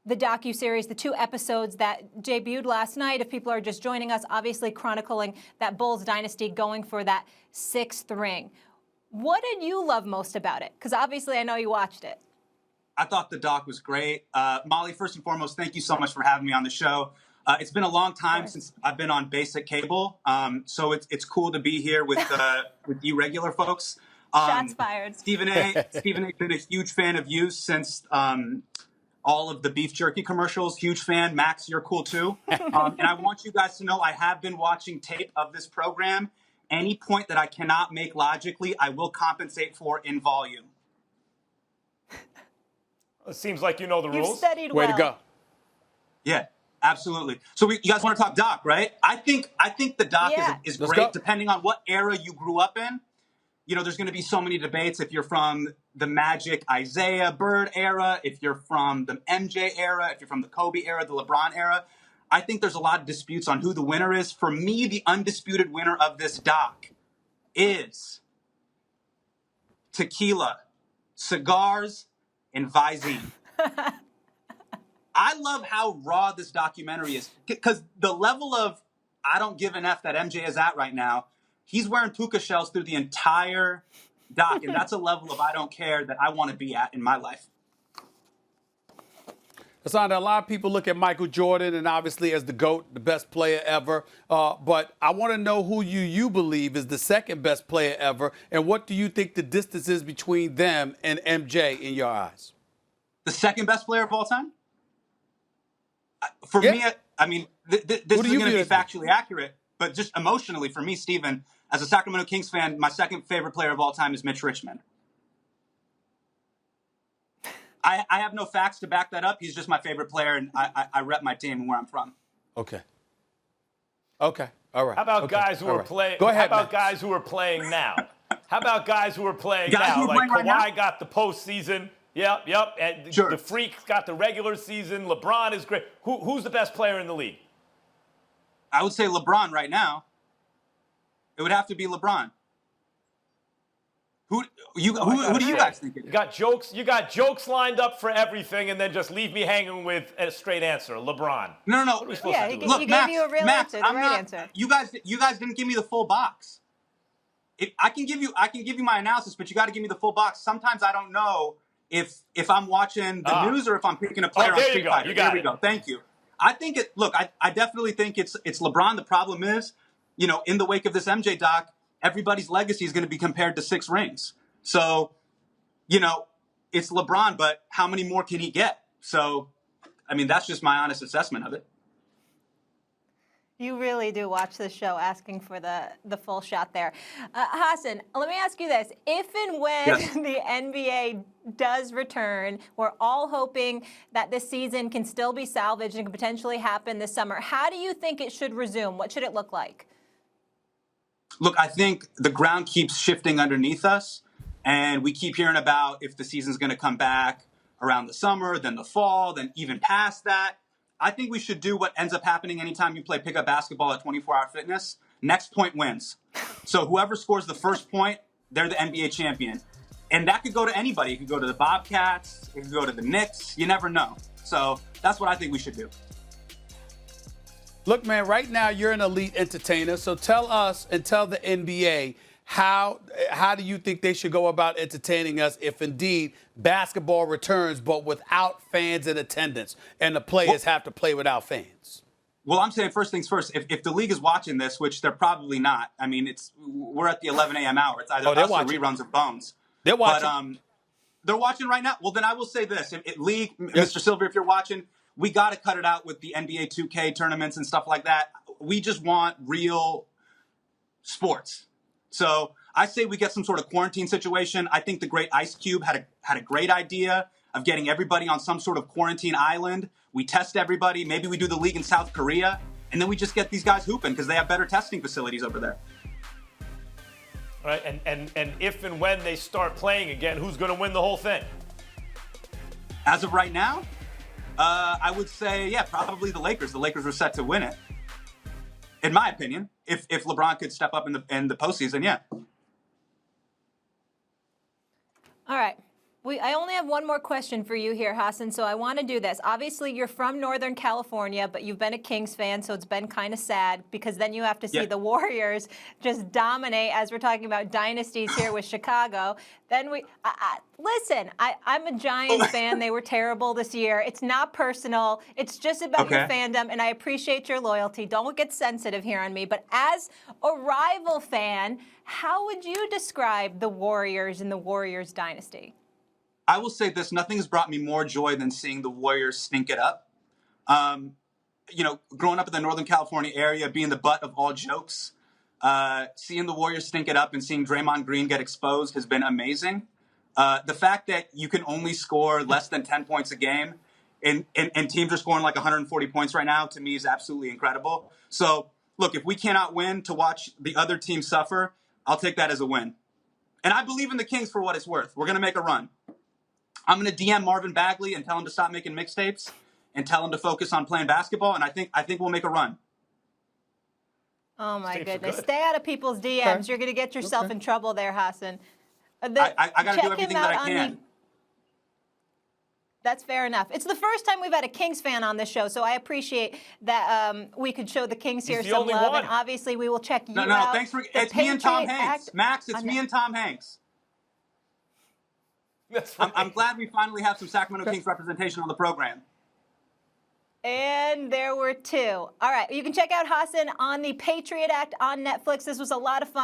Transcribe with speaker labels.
Speaker 1: the docuseries, the 2 episodes that debuted last night. If people are just joining us, obviously chronicling that Bulls dynasty going for that 6th ring. What did you love most about it? Because obviously I know you watched it.
Speaker 2: I thought the doc was great. Molly, first and foremost, thank you so much for having me on the show. It's been a long time since I've been on basic cable, so it's cool to be here with you regular folks.
Speaker 1: Shots fired.
Speaker 2: Stephen A. been a huge fan of you since all of the beef jerky commercials. Huge fan. Max, you're cool too. And I want you guys to know I have been watching tape of this program. Any point that I cannot make logically, I will compensate for in volume.
Speaker 3: It seems like you know the rules.
Speaker 1: You've studied
Speaker 4: Way
Speaker 1: well.
Speaker 4: to go.
Speaker 2: Yeah, absolutely. So you guys want to talk doc, right? I think the doc is
Speaker 4: Let's
Speaker 2: great
Speaker 4: go.
Speaker 2: depending on what era you grew up in. You know, there's going to be so many debates if you're from the Magic Isaiah Bird era, if you're from the MJ era, if you're from the Kobe era, the LeBron era. I think there's a lot of disputes on who the winner is. For me, the undisputed winner of this doc is tequila, cigars, and Visine. I love how raw this documentary is because the level of I don't give an F that MJ is at right now, he's wearing puka shells through the entire doc, and that's a level of I don't care that I want to be at in my life.
Speaker 4: Hasan, a lot of people look at Michael Jordan and obviously as the GOAT, the best player ever. But I want to know who you believe is the second best player ever, and what do you think the distance is between them and MJ in your eyes?
Speaker 2: The second best player of all time? For me, I mean, this isn't going to be factually accurate, but just emotionally for me, Stephen, as a Sacramento Kings fan, my second favorite player of all time is Mitch Richmond. I have no facts to back that up. He's just my favorite player, and I rep my team and where I'm from.
Speaker 4: Okay. All right.
Speaker 3: How about guys who are playing?
Speaker 4: Go ahead.
Speaker 3: How about guys who are playing now? How about guys who are playing
Speaker 2: Guys
Speaker 3: now?
Speaker 2: who are
Speaker 3: Like
Speaker 2: playing right now?
Speaker 3: Kawhi got the postseason. Yep. And
Speaker 2: Sure.
Speaker 3: the Freak's got the regular season. LeBron is great. Who's the best player in the league?
Speaker 2: I would say LeBron right now. It would have to be LeBron. Who do you guys think it is?
Speaker 3: You got jokes lined up for everything, and then just leave me hanging with a straight answer. LeBron.
Speaker 2: No.
Speaker 3: What are we supposed to do?
Speaker 2: Look,
Speaker 1: he
Speaker 2: Max,
Speaker 1: gave you a real
Speaker 2: Max,
Speaker 1: answer, the right answer.
Speaker 2: You guys didn't give me the full box. I can give you my analysis, but you got to give me the full box. Sometimes I don't know if I'm watching the news or if I'm picking a player on Street Fighter. There we go. Thank you. I think I definitely think it's LeBron. The problem is, you know, in the wake of this MJ doc, everybody's legacy is going to be compared to 6 rings. So, you know, it's LeBron, but how many more can he get? So, I mean, that's just my honest assessment of it.
Speaker 1: You really do watch this show asking for the full shot there. Hasan, let me ask you this. If and when the NBA does return, we're all hoping that this season can still be salvaged and can potentially happen this summer. How do you think it should resume? What should it look like?
Speaker 2: Look, I think the ground keeps shifting underneath us, and we keep hearing about if the season's going to come back around the summer, then the fall, then even past that. I think we should do what ends up happening anytime you play pickup basketball at 24-Hour Fitness. Next point wins. So whoever scores the first point, they're the NBA champion. And that could go to anybody. It could go to the Bobcats. It could go to the Knicks. You never know. So that's what I think we should do.
Speaker 4: Look, man, right now you're an elite entertainer. So tell us and tell the NBA how do you think they should go about entertaining us if indeed basketball returns but without fans in attendance and the players have to play without fans?
Speaker 2: Well, I'm saying first things first. If the league is watching this, which they're probably not, I mean, we're at the 11 a.m. hour. It's either us or reruns of Bones.
Speaker 4: They're watching.
Speaker 2: But they're watching right now. Well, then I will say this. League, Mr. Silver, if you're watching, we got to cut it out with the NBA 2K tournaments and stuff like that. We just want real sports. So I say we get some sort of quarantine situation. I think the great Ice Cube had a great idea of getting everybody on some sort of quarantine island. We test everybody. Maybe we do the league in South Korea, and then we just get these guys hooping because they have better testing facilities over there.
Speaker 3: All right, and if and when they start playing again, who's going to win the whole thing?
Speaker 2: As of right now, I would say, probably the Lakers. The Lakers are set to win it, in my opinion. If LeBron could step up in the postseason, yeah.
Speaker 1: All right. I only have one more question for you here, Hasan, so I want to do this. Obviously, you're from Northern California, but you've been a Kings fan, so it's been kind of sad because then you have to see the Warriors just dominate as we're talking about dynasties here with Chicago. Then listen, I'm a Giants fan. They were terrible this year. It's not personal. It's just about your fandom, and I appreciate your loyalty. Don't get sensitive here on me. But as a rival fan, how would you describe the Warriors and the Warriors dynasty?
Speaker 2: I will say this, nothing has brought me more joy than seeing the Warriors stink it up. Growing up in the Northern California area, being the butt of all jokes, seeing the Warriors stink it up and seeing Draymond Green get exposed has been amazing. The fact that you can only score less than 10 points a game and teams are scoring like 140 points right now, to me is absolutely incredible. So, look, if we cannot win to watch the other team suffer, I'll take that as a win. And I believe in the Kings for what it's worth. We're going to make a run. I'm going to DM Marvin Bagley and tell him to stop making mixtapes and tell him to focus on playing basketball. And I think we'll make a run.
Speaker 1: Oh, my goodness. Stay out of people's DMs. Okay. You're going to get yourself in trouble there, Hasan.
Speaker 2: I got to do everything that I can.
Speaker 1: That's fair enough. It's the first time we've had a Kings fan on this show, so I appreciate that we could show the Kings here some love. And obviously, we will check you out.
Speaker 2: No, thanks for it's me and Tom Hanks. Max, it's me and Tom Hanks. That's right. I'm glad we finally have some Sacramento Kings representation on the program.
Speaker 1: And there were two. All right, you can check out Hasan on the Patriot Act on Netflix. This was a lot of fun.